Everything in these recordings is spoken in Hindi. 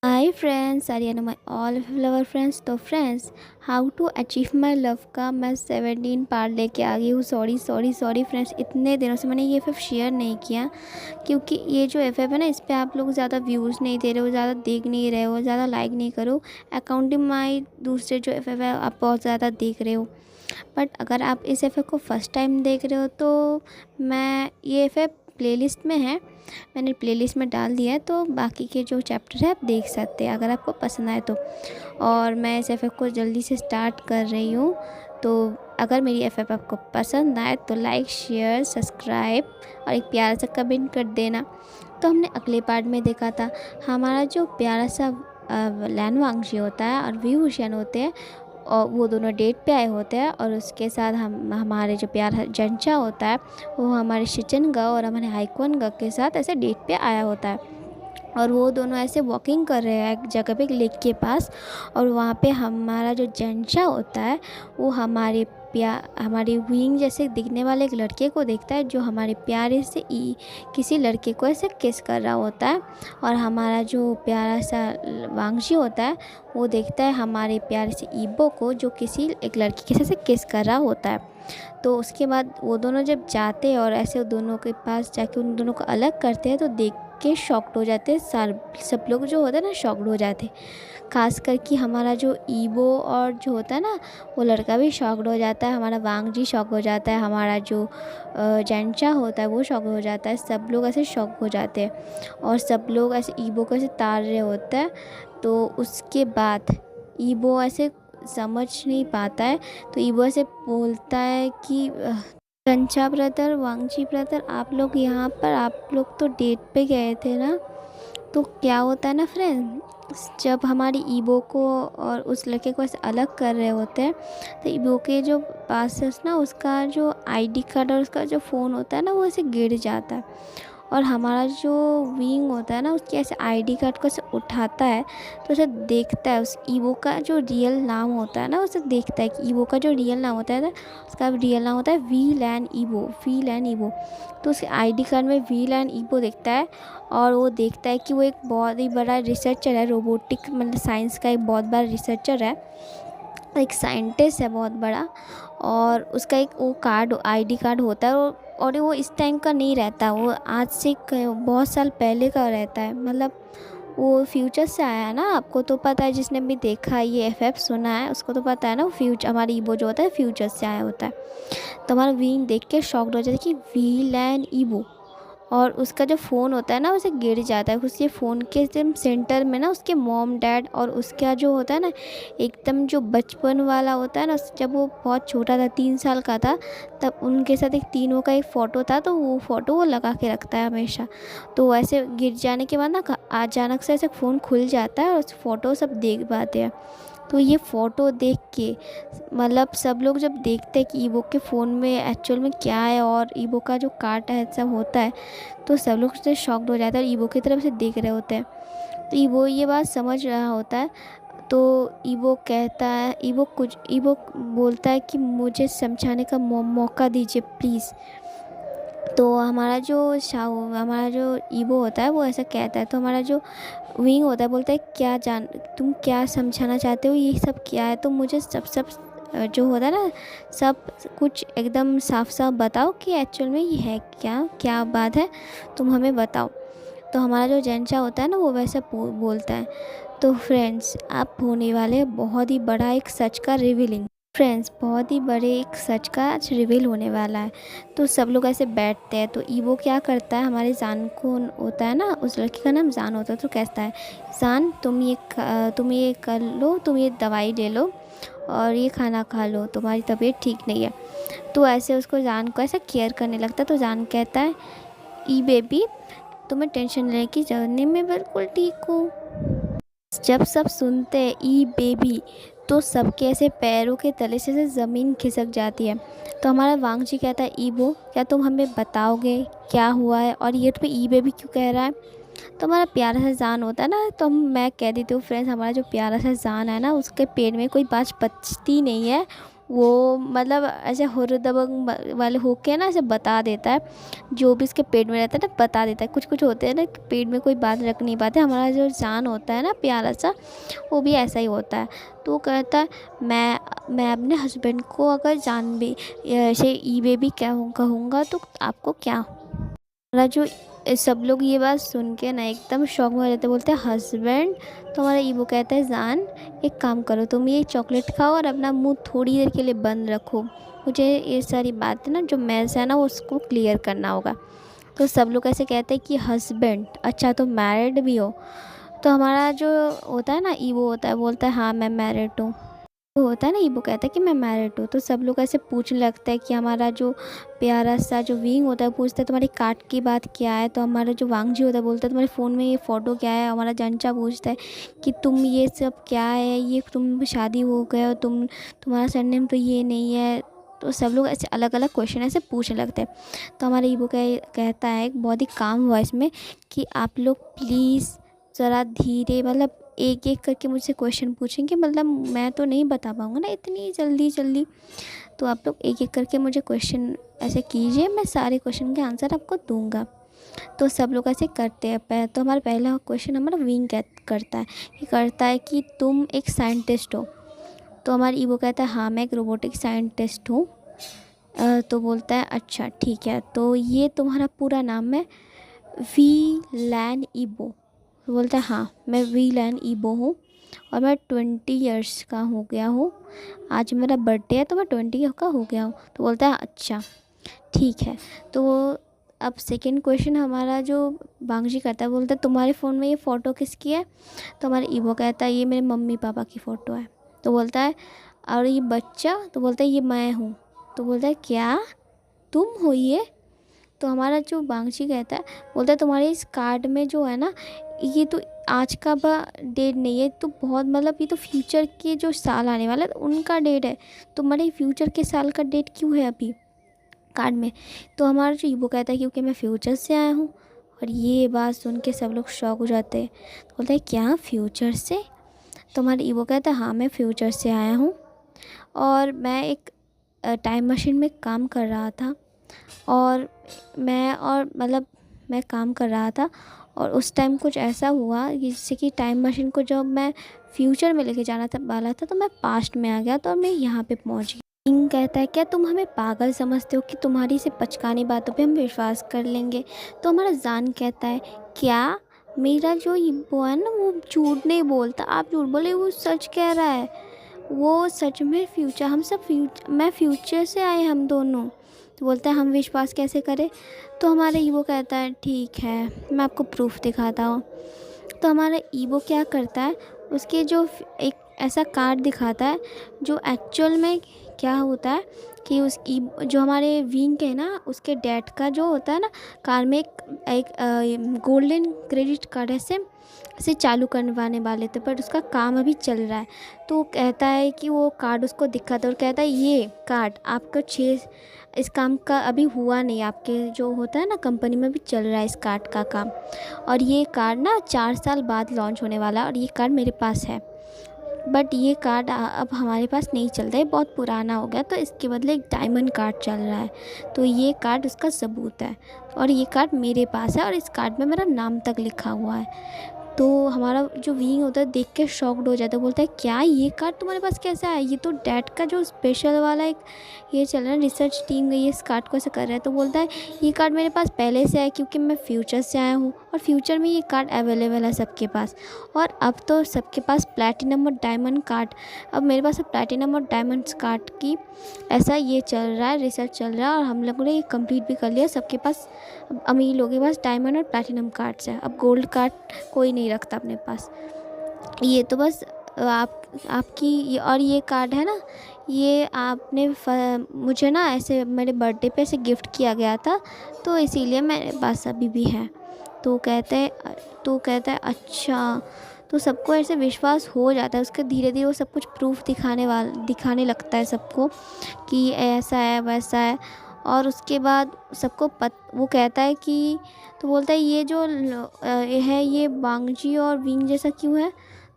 Hi friends, Aryan my all lover friends. तो friends, how to achieve my love का मैं 17 पार्ट लेके आ गई हूँ। सॉरी फ्रेंड्स, इतने दिनों से मैंने ये एफ शेयर नहीं किया क्योंकि ये जो एफ है ना, इस पर आप लोग ज़्यादा व्यूज़ नहीं दे रहे हो, ज़्यादा देख नहीं रहे हो, ज़्यादा लाइक नहीं करो। अकाउंटिंग माई दूसरे जो एफ है आप बहुत ज़्यादा देख रहे हो। बट अगर आप इस एफ को फर्स्ट टाइम देख रहे हो तो मैं ये एफ प्लेलिस्ट में है, मैंने प्लेलिस्ट में डाल दिया है, तो बाकी के जो चैप्टर है आप देख सकते हैं अगर आपको पसंद आए तो। और मैं इस एफ को जल्दी से स्टार्ट कर रही हूँ। तो अगर मेरी एफ आपको पसंद आए तो लाइक शेयर सब्सक्राइब और एक प्यारा सा कमेंट कर देना। तो हमने अगले पार्ट में देखा था हमारा जो प्यारा सा लैन वांगशी होता है और वी हुसैन होते हैं, और वो दोनों डेट पे आए होते हैं। और उसके साथ हमारे जो प्यार जंचा होता है वो हमारे शिचनगा और हमारे हाइकॉनगा के साथ ऐसे डेट पे आया होता है। और वो दोनों ऐसे वॉकिंग कर रहे हैं एक जगह पे, एक लेक के पास। और वहाँ पे हमारा जो जंचा होता है वो हमारी विंग जैसे दिखने वाले एक लड़के को देखता है जो हमारे प्यारे से किसी लड़के को ऐसे किस कर रहा होता है। और हमारा जो प्यारा सा वांगशी होता है वो देखता है हमारे प्यारे से ईबो को जो किसी एक लड़की के साथ किस कर रहा होता है। तो उसके बाद वो दोनों जब जाते हैं और ऐसे दोनों के पास जाके उन दोनों को अलग करते हैं तो देख के शॉक्ड हो जाते हैं। सब लोग जो होते हैं ना शॉक्ड हो जाते हैं, खास करके हमारा जो ईबो और जो होता है ना वो लड़का भी शॉक्ड हो जाता है, हमारा वांगजी शॉक हो जाता है, हमारा जो जेंचा होता है वो शॉक हो जाता है। सब लोग ऐसे शॉक हो जाते हैं और सब लोग ऐसे ईबो को ऐसे ताड़ रहे होते हैं। तो उसके बाद ईबो ऐसे समझ नहीं पाता है, तो ईबो ऐसे बोलता है कि कंचा ब्रदर, वांगची ब्रदर, आप लोग यहाँ पर, आप लोग तो डेट पे गए थे ना। तो क्या होता है ना फ्रेंड, जब हमारी ईबो को और उस लड़के को ऐसे अलग कर रहे होते हैं तो ईबो के जो पास है ना उसका जो आईडी कार्ड और उसका जो फ़ोन होता है ना वो ऐसे गिर जाता है। और हमारा जो विंग होता है ना उसके ऐसे आईडी कार्ड को ऐसे उठाता है तो उसे देखता है उस ईवो का जो रियल नाम होता है ना, उसे देखता है कि ईवो का जो रियल नाम होता है ना उसका रियल नाम होता है वी लैन ईवो। तो उसके आईडी कार्ड में वी लैन ईवो देखता है और वो देखता है कि वो एक बहुत ही बड़ा रिसर्चर है, रोबोटिक मतलब साइंस का एक बहुत बड़ा रिसर्चर है, एक साइंटिस्ट है बहुत बड़ा। और उसका एक वो कार्ड आईडी कार्ड होता है और वो इस टाइम का नहीं रहता, वो आज से बहुत साल पहले का रहता है। मतलब वो फ्यूचर से आया है ना, आपको तो पता है, जिसने भी देखा ये एफ सुना है उसको तो पता है ना, वो फ्यूचर हमारी ईबो जो होता है फ्यूचर से आया होता है। तो हमारा वीन देख के शॉक्ड हो जाता है कि वी लैन ईबो। और उसका जो फ़ोन होता है ना उसे गिर जाता है, उसके फ़ोन के एकदम सेंटर में ना उसके मॉम डैड और उसका जो होता है ना एकदम जो बचपन वाला होता है ना, जब वो बहुत छोटा था 3 साल का था तब उनके साथ एक तीनों का एक फ़ोटो था, तो वो फ़ोटो वो लगा के रखता है हमेशा। तो वैसे गिर जाने के बाद ना अचानक से ऐसे फ़ोन खुल जाता है और उस फ़ोटो सब देख पाते हैं। तो ये फ़ोटो देख के मतलब सब लोग जब देखते हैं कि ईबो के फ़ोन में एक्चुअल में क्या है और ईबो का जो काट है सब होता है, तो सब लोग से शॉक्ड हो जाता है और ईबो की तरफ से देख रहे होते हैं। तो ईबो ये बात समझ रहा होता है। तो ईबो बोलता है कि मुझे समझाने का मौका दीजिए प्लीज़। तो हमारा जो ईबो होता है वो ऐसा कहता है। तो हमारा जो विंग होता है बोलता है तुम क्या समझाना चाहते हो, ये सब क्या है, तो मुझे सब सब जो होता है ना सब कुछ एकदम साफ साफ बताओ कि एक्चुअल में ये है क्या क्या बात है, तुम हमें बताओ। तो हमारा जो जेंचा होता है ना वो वैसे बोलता है। तो फ्रेंड्स, आप होने वाले हैं बहुत ही बड़ा एक सच का रिवीलिंग। फ्रेंड्स, बहुत ही बड़े एक सच का आज रिवील होने वाला है। तो सब लोग ऐसे बैठते हैं। तो ईवो क्या करता है, हमारे जान को होता है ना, उस लड़की का नाम जान होता है, तो कहता है जान तुम ये कर लो, तुम ये दवाई ले लो और ये खाना खा लो, तुम्हारी तबीयत ठीक नहीं है। तो ऐसे उसको जान को ऐसा केयर करने लगता है। तो जान कहता है ई बेबी, तुम्हें टेंशन लेने की जरूरत नहीं, मैं बिल्कुल ठीक हूँ। जब सब सुनते हैं ई बेबी तो सबके ऐसे पैरों के तले से ज़मीन खिसक जाती है। तो हमारा वांगजी कहता है ईबो, क्या तुम हमें बताओगे क्या हुआ है और ये तुम्हें ई बेबी क्यों कह रहा है। तो हमारा प्यारा सा जान होता है ना, तो मैं कह देती हूँ फ्रेंड्स, हमारा जो प्यारा सा जान है ना उसके पेट में कोई बात बचती नहीं है, वो मतलब ऐसे हुर दबंग वाले होके ना ऐसे बता देता है, जो भी उसके पेट में रहता है ना बता देता है। कुछ कुछ होते हैं ना कि पेट में कोई बात रख नहीं पाते, हमारा जो जान होता है ना प्यारा सा, वो भी ऐसा ही होता है। तो वो कहता है मैं अपने हस्बैंड को अगर जान भी ऐसे ईवे भी क्या कहूँगा तो आपको क्या। हमारा जो सब लोग ये बात सुन के ना एकदम शॉक में हो जाते, बोलते हैं हस्बैंड। तो हमारा ईवो कहता है जान एक काम करो, तुम ये चॉकलेट खाओ और अपना मुंह थोड़ी देर के लिए बंद रखो, मुझे ये सारी बातें ना जो मैस है ना वो उसको क्लियर करना होगा। तो सब लोग ऐसे कहते हैं कि हस्बैंड, अच्छा तो मैरिड भी हो। तो हमारा जो होता है ना ईवो होता है, बोलता है हाँ मैं मैरिड हूँ। वो होता है ना ईवो कहता है कि मैं मैरिड हूँ। तो सब लोग ऐसे पूछने लगता है कि हमारा जो प्यारा सा जो विंग होता है पूछता है तुम्हारी कार्ड की बात क्या है। तो हमारा जो वांगजी होता है बोलता है तुम्हारे फ़ोन में ये फ़ोटो क्या है। हमारा जंचा पूछता है कि तुम ये सब क्या है, ये तुम शादी हो गए हो, तुम्हारा सरनेम तो ये नहीं है। तो सब लोग ऐसे अलग अलग क्वेश्चन ऐसे पूछने लगते हैं। तो हमारा ईवो कहता है बहुत ही काम वॉइस में कि आप लोग प्लीज़ ज़रा धीरे, मतलब एक एक करके मुझसे क्वेश्चन पूछेंगे, मतलब मैं तो नहीं बता पाऊँगा ना इतनी जल्दी जल्दी। तो आप लोग एक एक करके मुझे क्वेश्चन ऐसे कीजिए, मैं सारे क्वेश्चन के आंसर आपको दूंगा। तो सब लोग ऐसे करते हैं। तो हमारा पहला क्वेश्चन हमारा विंग करता है कि तुम एक साइंटिस्ट हो। तो हमारा ईवो कहता है हाँ मैं एक रोबोटिक साइंटिस्ट हूँ। तो बोलता है अच्छा ठीक है, तो ये तुम्हारा पूरा नाम है वी लैन ईबो। तो बोलता है हाँ मैं वी लैन ईबो हूँ और मैं 20 ईयर्स का हो गया हूँ। आज मेरा बर्थडे है तो मैं 20 का हो गया हूँ। तो बोलता है अच्छा ठीक है। तो अब सेकंड क्वेश्चन हमारा जो बांगजी करता है, बोलता है तुम्हारे फ़ोन में ये फ़ोटो किसकी है। तो हमारा ईवो कहता है ये मेरे मम्मी पापा की फ़ोटो है। तो बोलता है और ये बच्चा। तो बोलता है ये मैं हूँ। तो बोलता है क्या तुम हो ये। तो हमारा जो बांगची कहता है, बोलता है तुम्हारे इस कार्ड में जो है ना ये तो आज का डेट नहीं है, तो बहुत मतलब ये तो फ्यूचर के जो साल आने वाला है उनका डेट है। तुम्हारे फ्यूचर के साल का डेट क्यों है अभी कार्ड में। तो हमारा जो ईवो कहता है क्योंकि मैं फ्यूचर से आया हूँ। और ये बात सुन के सब लोग शॉक हो जाते हैं। तो बोलता है क्या फ्यूचर से। तो हमारा ईवो कहता है हाँ मैं फ्यूचर से आया हूँ और मैं एक टाइम मशीन में काम कर रहा था। और मैं काम कर रहा था और उस टाइम कुछ ऐसा हुआ जिससे कि टाइम मशीन को जब मैं फ्यूचर में लेके जाना था वाला था तो मैं पास्ट में आ गया तो मैं यहाँ पे पहुँच गया। किंग कहता है क्या तुम हमें पागल समझते हो कि तुम्हारी से पचकानी बातों पे हम विश्वास कर लेंगे। तो हमारा जान कहता है क्या मेरा जो वो है ना वो झूठ नहीं बोलता, आप झूठ बोले, वो सच कह रहा है। वो सच में फ्यूचर, हम सब मैं फ्यूचर से आए हम दोनों। तो बोलता है हम विश्वास कैसे करें। तो हमारा ईवो कहता है ठीक है मैं आपको प्रूफ दिखाता हूँ। तो हमारा ईवो क्या करता है, उसके जो एक ऐसा कार्ड दिखाता है जो एक्चुअल में क्या होता है कि उस जो हमारे विंग है ना उसके डैड का जो होता है ना कार में एक गोल्डन क्रेडिट कार्ड ऐसे चालू करवाने वाले थे, पर उसका काम अभी चल रहा है। तो वो कहता है कि वो कार्ड उसको दिखाता है और कहता है ये कार्ड आपका इस काम का अभी हुआ नहीं, आपके जो होता है ना कंपनी में भी चल रहा है इस कार्ड का काम। और ये कार्ड ना 4 साल बाद लॉन्च होने वाला है और ये कार्ड मेरे पास है, बट ये कार्ड अब हमारे पास नहीं चलता है, बहुत पुराना हो गया, तो इसके बदले एक डायमंड कार्ड चल रहा है। तो ये कार्ड उसका सबूत है और ये कार्ड मेरे पास है और इस कार्ड में मेरा नाम तक लिखा हुआ है। तो हमारा जो विंग होता है देख के शॉक्ड हो जाता है, बोलता है क्या ये कार्ड तुम्हारे पास कैसा है, ये तो डैड का जो स्पेशल वाला एक ये चल रहा है, रिसर्च टीम गई है इस कार्ड को ऐसे कर रहा है। तो बोलता है ये कार्ड मेरे पास पहले से है क्योंकि मैं फ्यूचर से आया हूँ और फ्यूचर में ये कार्ड अवेलेबल है सबके पास। और अब तो सबके पास प्लैटिनम और डायमंड कार्ड, अब मेरे पास प्लैटिनम और डायमंड्स कार्ड की ऐसा ये चल रहा है, रिसर्च चल रहा है और हम लोगों ने ये कंप्लीट भी कर लिया। सबके पास अमीर लोगों के पास डायमंड और प्लैटिनम कार्ड्स है, अब गोल्ड कार्ड कोई नहीं रखता अपने पास। ये तो बस आपकी और ये कार्ड है ना, ये आपने मुझे ना ऐसे मेरे बर्थडे पे ऐसे गिफ्ट किया गया था तो इसीलिए मेरे पास अभी भी है। तो कहता है अच्छा। तो सबको ऐसे विश्वास हो जाता है, उसके धीरे धीरे वो सब कुछ प्रूफ दिखाने लगता है सबको कि ऐसा है वैसा है। और उसके बाद वो कहता है कि तो बोलता है ये जो है ये बांगजी और विंग जैसा क्यों है।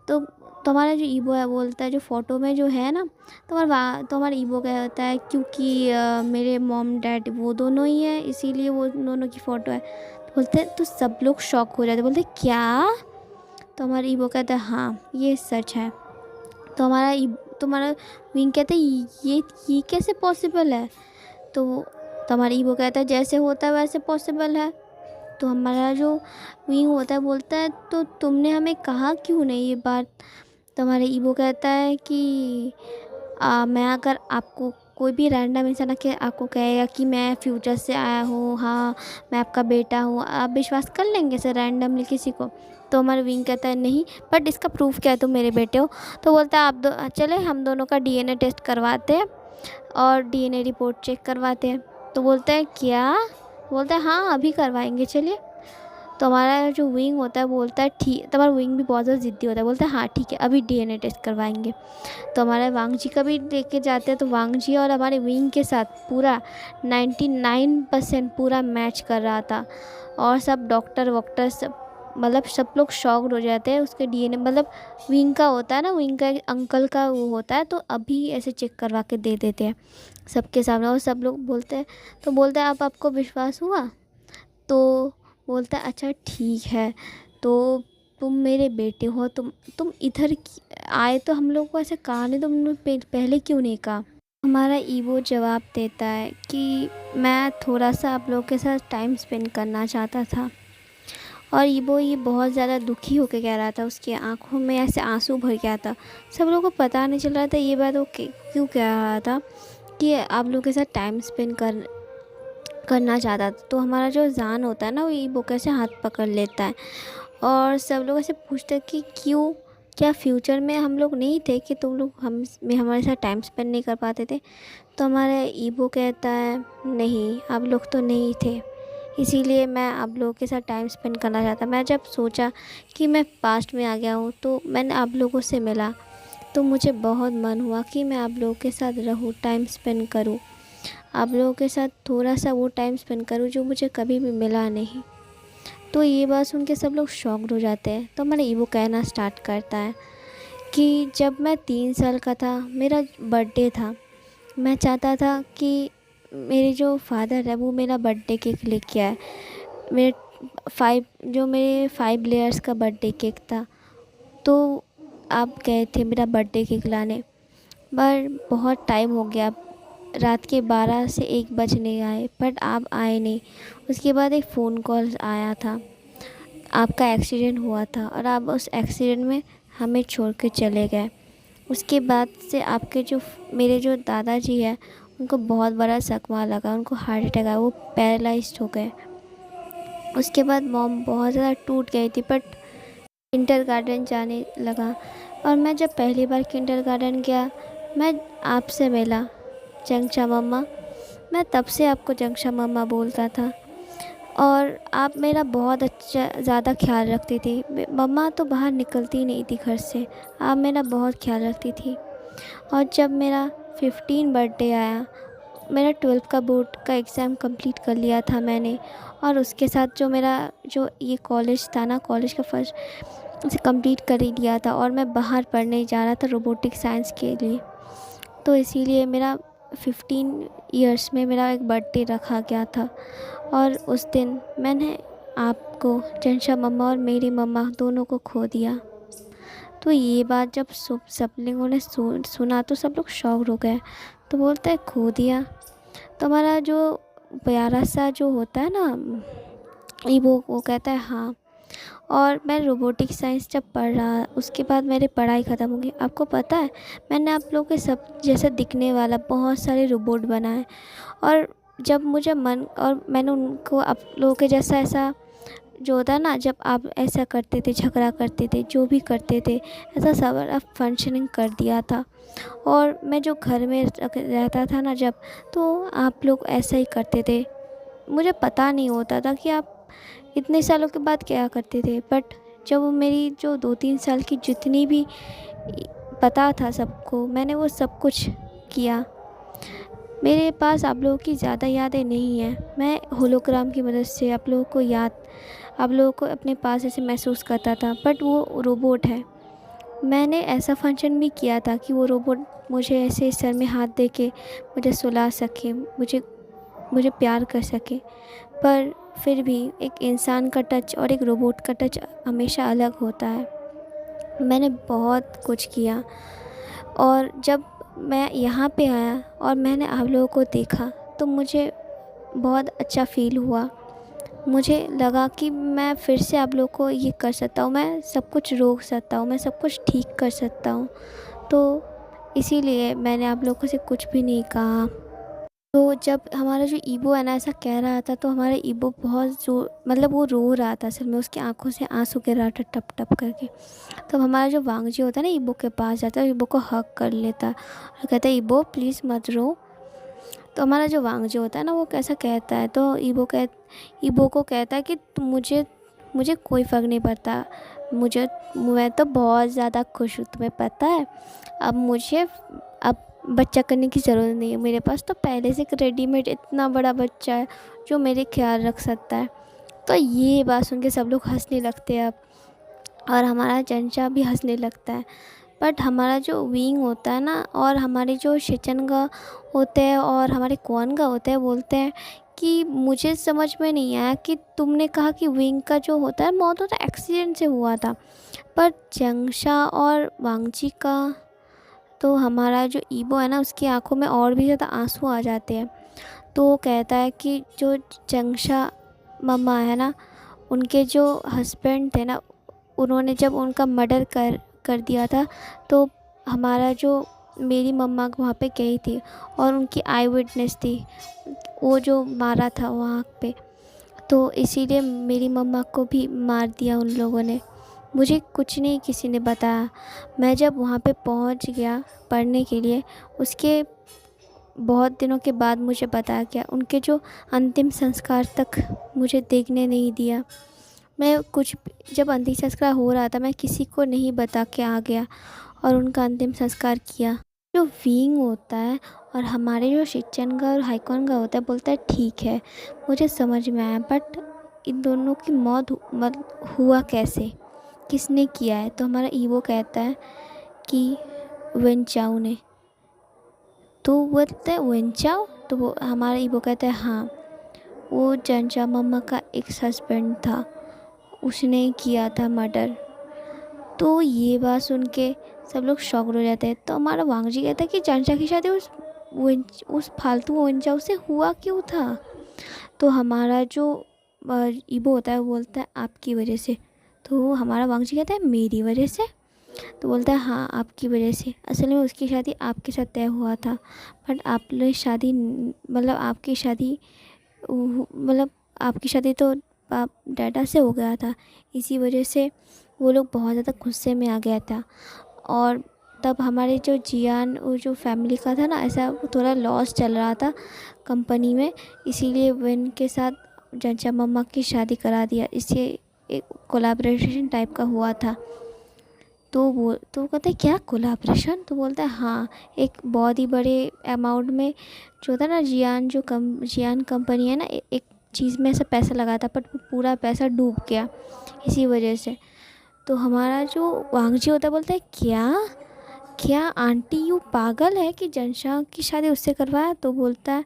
तो तुम्हारा जो ईगो है बोलता है जो फ़ोटो में जो है ना, तुम्हारा ईगो कहता है क्योंकि मेरे मॉम डैड वो दोनों ही हैं, इसीलिए वो दोनों की फ़ोटो है। तो बोलते हैं, तो सब लोग शॉक हो जाते, बोलते क्या? तो हमारा ईगो कहता है हाँ ये सच है। तो तुम्हारा विंग कहता है ये कैसे पॉसिबल है? तो तुम्हारा ईगो कहता है जैसे होता है वैसे पॉसिबल है। तो हमारा जो विंग होता है बोलता है, तो तुमने हमें कहा क्यों नहीं ये बात? तो हमारा ईगो कहता है कि मैं अगर आपको कोई भी रैंडम इंसान आके आपको कहेगा कि मैं फ्यूचर से आया हूँ, हाँ मैं आपका बेटा हूँ, आप विश्वास कर लेंगे सर रैंडमली किसी को? तो हमारा विंग कहता है नहीं, बट इसका प्रूफ क्या है तुम मेरे बेटे हो? तो बोलता है आप चले हम दोनों का डीएनए टेस्ट करवाते हैं और डीएनए रिपोर्ट चेक करवाते हैं। तो बोलता है क्या? बोलता है हाँ अभी करवाएंगे चलिए। तो हमारा जो विंग होता है बोलता है ठीक, तो हमारा विंग भी बहुत ज़्यादा ज़िद्दी होता है, बोलता है हाँ ठीक है अभी डीएनए टेस्ट करवाएंगे। तो हमारे वांग जी का भी लेके जाते हैं, तो वांग जी और हमारे विंग के साथ पूरा 99% पूरा मैच कर रहा था। और सब डॉक्टर वॉक्टर सब मतलब सब लोग शॉक्ड हो जाते हैं उसके डीएनए, मतलब विंग का होता है ना, विंग का एक अंकल का वो होता है, तो अभी ऐसे चेक करवा के दे देते हैं सबके सामने। और सब लोग बोलते हैं, तो बोलते हैं अब आपको विश्वास हुआ? तो बोलता है अच्छा ठीक है, तो तुम मेरे बेटे हो, तुम इधर आए तो हम लोग को ऐसे कहा नहीं, तुमने पहले क्यों नहीं कहा? हमारा ईवो जवाब देता है कि मैं थोड़ा सा आप लोग के साथ टाइम स्पेंड करना चाहता था। और ईवो ये बहुत ज़्यादा दुखी होकर कह रहा था, उसकी आंखों में ऐसे आंसू भर गया था। सब लोगों को पता नहीं चल रहा था ये बात वो क्यों कह रहा था कि आप लोगों के साथ टाइम स्पेंड करना चाहता था। तो हमारा जो जान होता है ना वो ईवो कैसे हाथ पकड़ लेता है और सब लोग ऐसे पूछते हैं कि क्यों, क्या फ्यूचर में हम लोग नहीं थे कि तुम लोग हमारे साथ टाइम स्पेंड नहीं कर पाते थे? तो हमारा ईवो कहता है नहीं आप लोग तो नहीं थे, इसीलिए मैं आप लोगों के साथ टाइम स्पेंड करना चाहता। मैं जब सोचा कि मैं पास्ट में आ गया हूँ तो मैंने आप लोगों से मिला, तो मुझे बहुत मन हुआ कि मैं आप लोगों के साथ रहूँ, टाइम स्पेंड करूँ, आप लोगों के साथ थोड़ा सा वो टाइम स्पेंड करूँ जो मुझे कभी भी मिला नहीं। तो ये बात सुन के सब लोग शॉक्ड हो जाते हैं। तो हमारा ईवो कहना स्टार्ट करता है कि जब मैं 3 साल का था, मेरा बर्थडे था, मैं चाहता था कि मेरे जो फादर है वो मेरा बर्थडे केक लेके आए। मेरे 5 लेयर्स का बर्थडे केक था, तो आप गए थे मेरा बर्थडे केक लाने, पर बहुत टाइम हो गया, रात के 12 से 1 बजने आए बट आप आए नहीं। उसके बाद एक फ़ोन कॉल आया था, आपका एक्सीडेंट हुआ था और आप उस एक्सीडेंट में हमें छोड़ के चले गए। उसके बाद से आपके जो मेरे जो दादाजी है उनको बहुत बड़ा सदमा लगा, उनको हार्ट अटैक आया, वो पैरालाइज्ड हो गए। उसके बाद मॉम बहुत ज़्यादा टूट गई थी, बट किंडरगार्टन जाने लगा। और मैं जब पहली बार किंडरगार्टन गया, मैं आपसे मिला जंक्षा मम्मा, मैं तब से आपको जंक्षा मम्मा बोलता था और आप मेरा बहुत अच्छा ज़्यादा ख्याल रखती थी। मम्मा तो बाहर निकलती नहीं थी घर से, आप मेरा बहुत ख्याल रखती थी। और जब मेरा 15 बर्थडे आया, मेरा 12th का बोर्ड का एग्ज़ाम कंप्लीट कर लिया था मैंने, और उसके साथ जो मेरा जो ये कॉलेज था ना, कॉलेज का फर्स्ट इसे कंप्लीट कर ही लिया था और मैं बाहर पढ़ने जा रहा था रोबोटिक साइंस के लिए। तो इसीलिए मेरा 15 इयर्स में मेरा एक बर्थडे रखा गया था और उस दिन मैंने आपको, जंशा मम्मा और मेरी मम्मा दोनों को खो दिया। तो ये बात जब सब लोगों ने सुना तो सब लोग शॉक्ड हो गए। तो बोलता है खो दिया? तो हमारा जो प्यारा सा जो होता है ना वो कहता है हाँ। और मैं रोबोटिक साइंस जब पढ़ रहा, उसके बाद मेरी पढ़ाई ख़त्म हो गई। आपको पता है मैंने आप लोगों के सब जैसा दिखने वाला बहुत सारे रोबोट बनाए, और जब मुझे मन और मैंने उनको आप लोगों के जैसा ऐसा जो होता है ना, जब आप ऐसा करते थे, झगड़ा करते थे, जो भी करते थे, ऐसा सब फंक्शनिंग कर दिया था। और मैं जो घर में रहता था ना जब, तो आप लोग ऐसा ही करते थे। मुझे पता नहीं होता था कि आप इतने सालों के बाद क्या करते थे, बट जब वो मेरी जो 2-3 साल की जितनी भी पता था सबको, मैंने वो सब कुछ किया। मेरे पास आप लोगों की ज़्यादा यादें नहीं हैं। मैं होलोग्राम की मदद से आप लोगों को अपने पास ऐसे महसूस करता था, बट वो रोबोट है, मैंने ऐसा फंक्शन भी किया था कि वो रोबोट मुझे ऐसे सर में हाथ दे के मुझे सुला सके, मुझे मुझे प्यार कर सके। पर फिर भी एक इंसान का टच और एक रोबोट का टच हमेशा अलग होता है। मैंने बहुत कुछ किया, और जब मैं यहाँ पे आया और मैंने आप लोगों को देखा तो मुझे बहुत अच्छा फ़ील हुआ। मुझे लगा कि मैं फिर से आप लोग को ये कर सकता हूँ, मैं सब कुछ रोक सकता हूँ, मैं सब कुछ ठीक कर सकता हूँ। तो इसीलिए मैंने आप लोगों से कुछ भी नहीं कहा। तो जब हमारा जो ईबो है ना ऐसा कह रहा था, तो हमारा ईबो बहुत ज़ोर, मतलब वो रो रहा था असल में, उसकी आंखों से आंसू गिर रहा था टप टप करके। तब हमारा जो वांगजी होता है ना, ईबो के पास जाता है, ईबो को हक कर लेता और कहता है ईबो प्लीज़ मत रो। तो हमारा जो वांगजी होता है ना, वो कैसा कहता है, तो ईबो को कहता है कि मुझे मुझे कोई फ़र्क नहीं पड़ता, मुझे मैं तो बहुत ज़्यादा खुश हूँ, तुम्हें पता है। अब बच्चा करने की ज़रूरत नहीं है, मेरे पास तो पहले से एक रेडीमेड इतना बड़ा बच्चा है जो मेरे ख्याल रख सकता है। तो ये बात सुन के सब लोग हंसने लगते हैं अब, और हमारा चंचा भी हंसने लगता है। बट हमारा जो विंग होता है ना, और हमारे जो शिचनगा होते हैं और हमारे कौनगा होते हैं, बोलते हैं कि मुझे समझ में नहीं आया कि तुमने कहा कि विंग का जो होता है मौत होता है एक्सीडेंट से हुआ था, पर जंगशा और वांगजी का, तो हमारा जो ईबो है ना उसकी आंखों में और भी ज़्यादा आंसू आ जाते हैं। तो वो कहता है कि जो जंगशा मम्मा है ना, उनके जो हस्बैंड थे ना, उन्होंने जब उनका मर्डर कर कर दिया था, तो हमारा जो मेरी मम्मा वहाँ पे गई थी और उनकी आई विटनेस थी, वो जो मारा था वहाँ पे, तो इसीलिए मेरी मम्मा को भी मार दिया उन लोगों ने। मुझे कुछ नहीं किसी ने बताया। मैं जब वहाँ पे पहुँच गया पढ़ने के लिए, उसके बहुत दिनों के बाद मुझे बताया गया। उनके जो अंतिम संस्कार तक मुझे देखने नहीं दिया। मैं कुछ जब अंतिम संस्कार हो रहा था, मैं किसी को नहीं बता के आ गया और उनका अंतिम संस्कार किया। जो विंग होता है और हमारे जो शिचनगा और हाइकॉनगा होता है, बोलता है ठीक है मुझे समझ में आया, बट इन दोनों की मौत हुआ कैसे, किसने किया है। तो हमारा ईवो कहता है कि वेंचाओ ने। तो वो बोलता है वेंचाओ, तो वो हमारा ईवो कहता है हाँ, वो जंचा मम्मा का एक्स हस्बैंड था, उसने किया था मर्डर। तो ये बात सुन के सब लोग शॉक हो जाते हैं। तो हमारा वांगजी कहता है कि जंचा की शादी उस फालतू वंचाओ से हुआ क्यों था। तो हमारा जो ईबो होता है वो बोलता है आपकी वजह से। तो हमारा वांगजी कहता है मेरी वजह से। तो बोलता है हाँ आपकी वजह से, असल में उसकी शादी आपके साथ तय हुआ था, बट आपने शादी मतलब आपकी शादी तो आप डाटा से हो गया था, इसी वजह से वो लोग बहुत ज़्यादा गुस्से में आ गया था। और तब हमारे जो जियान वो जो फैमिली का था ना, ऐसा थोड़ा लॉस चल रहा था कंपनी में, इसीलिए विन के साथ जंचा मम्मा की शादी करा दिया। इससे एक कोलैबोरेशन टाइप का हुआ था। तो कहते हैं क्या कोलैबोरेशन, तो बोलता है हाँ, एक बहुत ही बड़े अमाउंट में जो होता है ना, जियान कंपनी है ना, एक चीज़ में ऐसा पैसा लगा था, बट वो पूरा पैसा डूब गया इसी वजह से। तो हमारा जो वांगजी होता है बोलता है क्या क्या आंटी यू पागल है कि जनशा की शादी उससे करवाया। तो बोलता है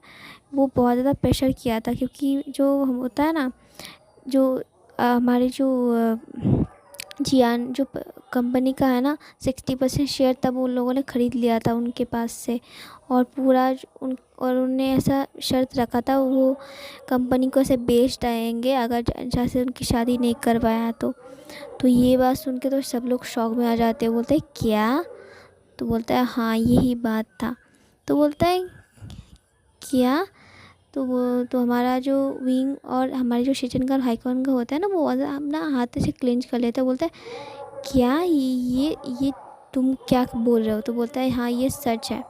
वो बहुत ज़्यादा प्रेशर किया था, क्योंकि जो होता है ना, जो हमारे जो जियान जो कंपनी का है ना, 60% शेयर तब उन लोगों ने ख़रीद लिया था उनके पास से, और और उनने ऐसा शर्त रखा था वो कंपनी को ऐसे बेच देंगे अगर जहाँ से उनकी शादी नहीं करवाया तो ये बात सुन के तो सब लोग शॉक में आ जाते हैं। बोलते हैं क्या, तो बोलता है हाँ यही बात था। तो बोलता है क्या, तो हमारा जो विंग और हमारे जो शिचन का हाइकॉन का होता है ना, वो अपना हाथ से क्लेंच कर लेता है। बोलता है क्या ये तुम क्या बोल रहे हो। तो बोलता है हाँ ये सच है।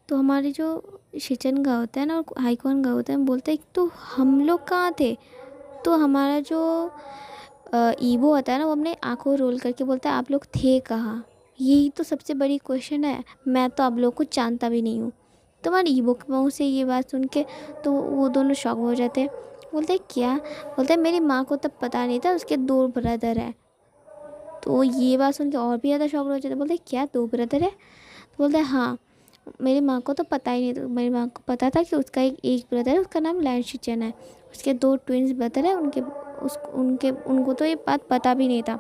तो हमारे जो शिचन का होता है ना और हाइकॉन का होता है, बोलते हैं तो हम लोग कहाँ थे। तो हमारा जो ईवो होता है ना, वो अपने आंखों रोल करके बोलता है आप लोग थे कहाँ। यही तो सबसे बड़ी क्वेश्चन है, मैं तो आप लोग को जानता भी नहीं हूँ। तो हमारे ईवो के मुँह से ये बात सुन के तो वो दोनों शॉक हो जाते हैं। बोलते हैं क्या, बोलते हैं मेरी माँ को तब पता नहीं था उसके 2 ब्रदर हैं। तो ये बात सुन के और भी ज़्यादा शॉक हो जाते, बोलते क्या 2 ब्रदर है? तो बोलते हैं हाँ। मेरी माँ को तो पता ही नहीं था, मेरी माँ को पता था कि उसका एक ब्रदर है, उसका नाम लैंशिचन है, उसके 2 ट्विन्स ब्रदर है, उनको तो ये बात पता भी नहीं था।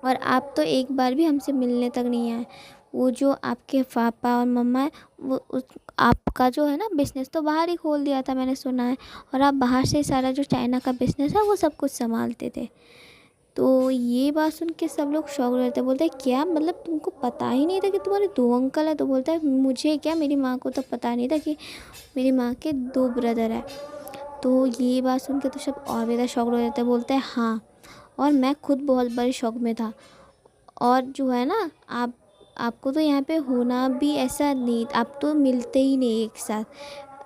और आप तो एक बार भी हमसे मिलने तक नहीं आए। वो जो आपके पापा और मम्मा है, वो उस आपका जो है ना बिज़नेस तो बाहर ही खोल दिया था मैंने सुना है, और आप बाहर से सारा जो चाइना का बिज़नेस है वो सब कुछ संभालते थे। तो ये बात सुन के सब लोग शॉक हो जाते, बोलते हैं क्या मतलब तुमको पता ही नहीं था कि तुम्हारे 2 अंकल हैं? तो बोलता है मुझे क्या, मेरी माँ को तो पता नहीं था कि मेरी माँ के 2 ब्रदर हैं। तो ये बात सुन के तो सब और भी ज़्यादा शॉक हो जाते हैं, बोलते हैं हाँ। और मैं खुद बहुत बड़े शौक में था। और जो है ना, आपको तो यहाँ पे होना भी ऐसा नहीं, आप तो मिलते ही नहीं एक साथ,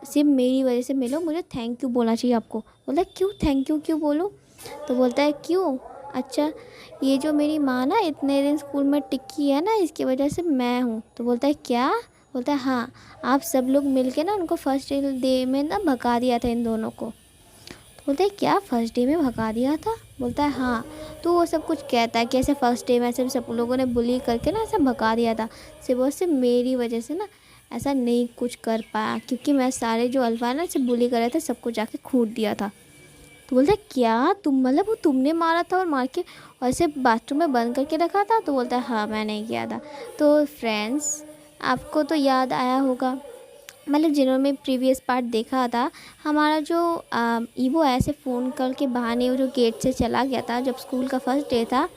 सिर्फ मेरी वजह से मिलो, मुझे थैंक यू बोलना चाहिए आपको। बोलता है क्यों थैंक यू क्यों बोलूँ? तो बोलता है क्यों, अच्छा ये जो मेरी माँ ना इतने दिन स्कूल में टिकी है ना, इसकी वजह से मैं हूँ। तो बोलता है क्या? बोलता है हाँ, आप सब लोग मिल के ना उनको फर्स्ट डे में ना भगा दिया था इन दोनों को। बोलता है क्या फर्स्ट डे में भगा दिया था? बोलता है हाँ। तो वो सब कुछ कहता है कि ऐसे फर्स्ट डे में ऐसे सब लोगों ने बुली करके ना ऐसा भगा दिया था, सिर्फ और सिर्फ मेरी वजह से ना ऐसा नहीं कुछ कर पाया, क्योंकि मैं सारे जो अल्फा ना ऐसे बुली कर रहे थे सबको जाके खूट दिया था। तो बोलता है क्या तुम मतलब वो तुमने मारा था और मार के और ऐसे बाथरूम में बंद करके रखा था? तो बोलता है हाँ मैंने किया था। तो फ्रेंड्स, आपको तो याद आया होगा, मतलब जिन्होंने प्रीवियस पार्ट देखा था, हमारा जो ईवो ऐसे फ़ोन करके बहाने वो जो गेट से चला गया था जब स्कूल का फर्स्ट डे था,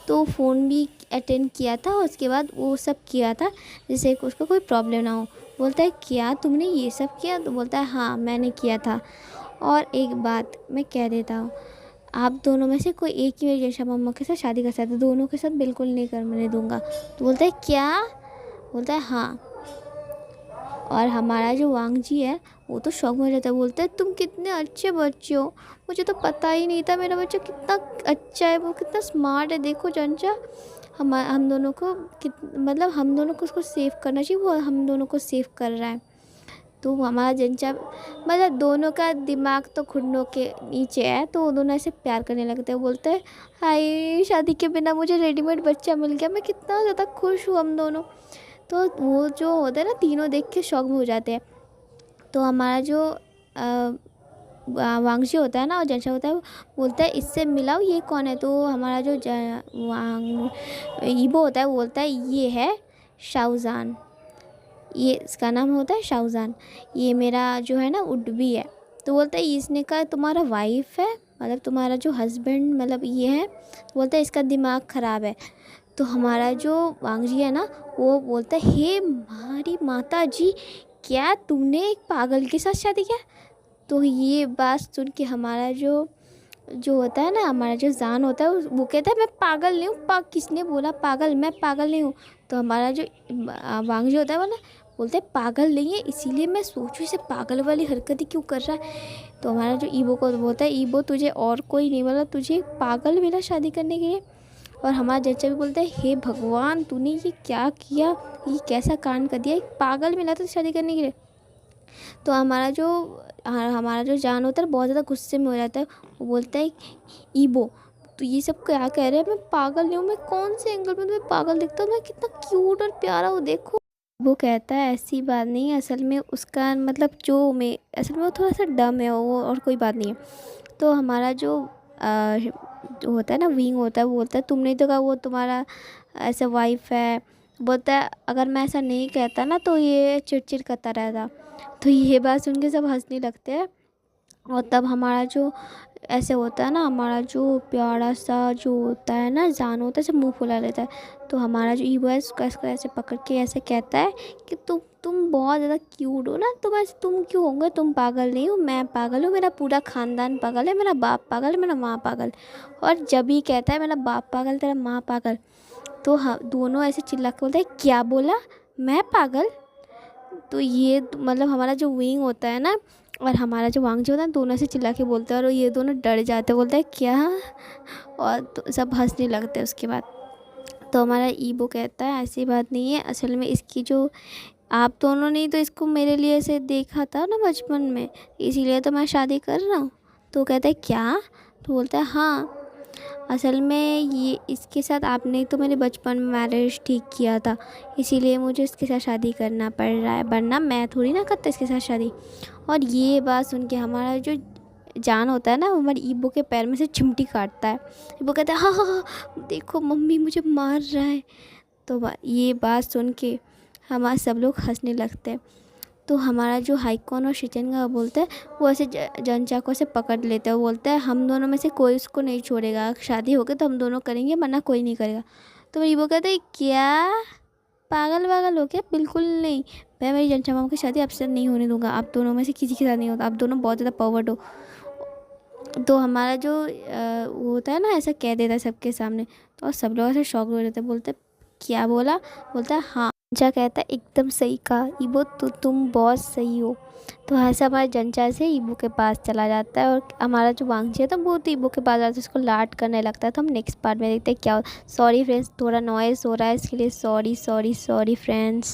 तो फ़ोन भी अटेंड किया था और उसके बाद वो सब किया था जिससे कि उसको कोई प्रॉब्लम ना हो। बोलता है क्या तुमने ये सब किया? तो बोलता है हाँ मैंने किया था। और एक बात मैं कह देता हूँ, आप दोनों में से कोई एक ही मेरी जैसा मम्मा के साथ शादी कर सकता है, दोनों के साथ बिल्कुल नहीं करने दूंगा। तो बोलता है क्या? बोलता है हाँ। और हमारा जो वांग जी है वो तो शौक में रहता है, बोलता है तुम कितने अच्छे बच्चे हो, मुझे तो पता ही नहीं था मेरा बच्चा कितना अच्छा है, वो कितना स्मार्ट है, देखो चंचा हम दोनों को मतलब हम दोनों को उसको सेव करना चाहिए, वो हम दोनों को सेव कर रहा है। तो हमारा जंचा मतलब दोनों का दिमाग तो घुटनों के नीचे है, तो वो दोनों ऐसे प्यार करने लगते हैं। बोलते हैं हाय शादी के बिना मुझे रेडीमेड बच्चा मिल गया, मैं कितना ज़्यादा खुश हूँ हम दोनों। तो वो जो होता है ना, तीनों देख के शौक में हो जाते हैं। तो हमारा जो वांगजी होता है ना और जंशा होता है, वो बोलता है इससे मिलाओ ये कौन है? तो हमारा जो वांग ईबो होता है वो बोलता है ये है शाहजहान, ये इसका नाम होता है शाहजहान, ये मेरा जो है ना उडबी है। तो बोलता है इसने कहा तुम्हारा वाइफ है, मतलब तुम्हारा जो हस्बैंड मतलब ये है? तो बोलता है इसका दिमाग ख़राब है। तो हमारा जो वांगजी है ना वो बोलता है हे हमारी माता जी, क्या तुमने एक पागल के साथ शादी किया? तो ये बात सुन के हमारा जो जो होता है ना, हमारा जो जान होता है वो कहता है मैं पागल नहीं हूँ, किसने बोला पागल, मैं पागल नहीं हूँ। तो हमारा जो वांगजी होता है वो ना बोलते हैं पागल नहीं है, इसीलिए मैं सोचूं इसे पागल वाली हरकतें क्यों कर रहा है। तो हमारा जो ईबो को बोलता है ईबो तुझे और कोई नहीं बोला, तुझे पागल मिला शादी करने के लिए। और हमारा जच्चा भी बोलता है हे भगवान तूने ये क्या किया, ये कैसा कांड कर दिया, एक पागल मिला था शादी करने के लिए। तो हमारा जो जान होता है बहुत ज़्यादा गुस्से में हो जाता है। वो बोलता है ईबो तो ये सब क्या कह रहे हैं, मैं पागल नहीं हूँ, मैं कौन से एंगल में तुम्हें पागल दिखता हूँ, मैं कितना क्यूट और प्यारा हूँ देखो। वो कहता है ऐसी बात नहीं है, असल में उसका मतलब असल में वो थोड़ा सा डम है वो, और कोई बात नहीं है। तो हमारा जो होता है ना विंग होता है, वो बोलता है तुमने तो कहा वो तुम्हारा ऐसा वाइफ है। बोलता है अगर मैं ऐसा नहीं कहता ना तो ये चिड़चिड़ करता रहता। तो ये बात सुन के सब हंसने लगते हैं। और तब हमारा जो ऐसे होता है ना, हमारा जो प्यारा सा जो होता है ना जान होता है, सब मुंह फुला लेता है। तो हमारा जो ईगो है इसको ऐसे पकड़ के ऐसे कहता है कि तुम बहुत ज़्यादा क्यूट हो ना, तुम क्यों होंगे, तुम पागल नहीं हो, मैं पागल हूँ, मेरा पूरा ख़ानदान पागल है, मेरा बाप पागल है, मेरा माँ पागल। और जब ही कहता है मेरा बाप पागल तेरा माँ पागल, तो हाँ दोनों ऐसे चिल्ला के बोलते हैं क्या बोला, मैं पागल? तो ये मतलब हमारा जो विंग होता है ना और हमारा जो वांग जो होता है दोनों से चिल्ला के बोलते हैं, और ये दोनों डर जाते हैं, बोलते हैं क्या, और तो सब हंसने लगते हैं उसके बाद। तो हमारा ईबो कहता है ऐसी बात नहीं है, असल में इसकी जो आप दोनों ने तो इसको मेरे लिए ऐसे देखा था ना बचपन में, इसीलिए तो मैं शादी कर रहा हूँ। तो कहता है क्या? तो बोलता है हाँ। असल में ये इसके साथ आपने तो मेरे बचपन में मैरिज ठीक किया था, इसीलिए मुझे इसके साथ शादी करना पड़ रहा है, वरना मैं थोड़ी ना करता इसके साथ शादी। और ये बात सुन के हमारा जो जान होता है ना, वो हमारी ईबो के पैर में से चिमटी काटता है। ईबो कहता है हाँ हाँ हाँ देखो मम्मी मुझे मार रहा है। तो ये बात सुन के हमारे सब लोग हंसने लगते हैं। तो हमारा जो हाइकॉन और शिचेन का बोलता है, वो ऐसे जनचाको से पकड़ लेता है। वो बोलता है हम दोनों में से कोई उसको नहीं छोड़ेगा, शादी हो गई तो हम दोनों करेंगे, वरना कोई नहीं करेगा। तो मेरी वो कहता है क्या पागल वागल हो क्या, बिल्कुल नहीं, मैं मेरी जनचा मामा की शादी आपसे नहीं होने दूंगा, आप दोनों में से किसी के साथ नहीं होता, आप दोनों बहुत ज़्यादा परवर्ट हो। तो हमारा जो वो होता है ना, ऐसा कह देता है सबके सामने। तो और सब लोग ऐसे शॉक हो जाते हैं, बोलते क्या बोला, बोलता है हाँ। जंचा कहता है एकदम सही कहा ईबो, तो तुम बहुत सही हो। तो ऐसा हमारा जंचा से ईबो के पास चला जाता है, और हमारा जो वांगची है तो वो तो ईबो के पास जाता है, उसको लाड करने लगता है। तो हम नेक्स्ट पार्ट में देखते हैं क्या हो। सॉरी फ्रेंड्स, थोड़ा नॉइज़ हो रहा है, इसके लिए सॉरी सॉरी सॉरी फ्रेंड्स।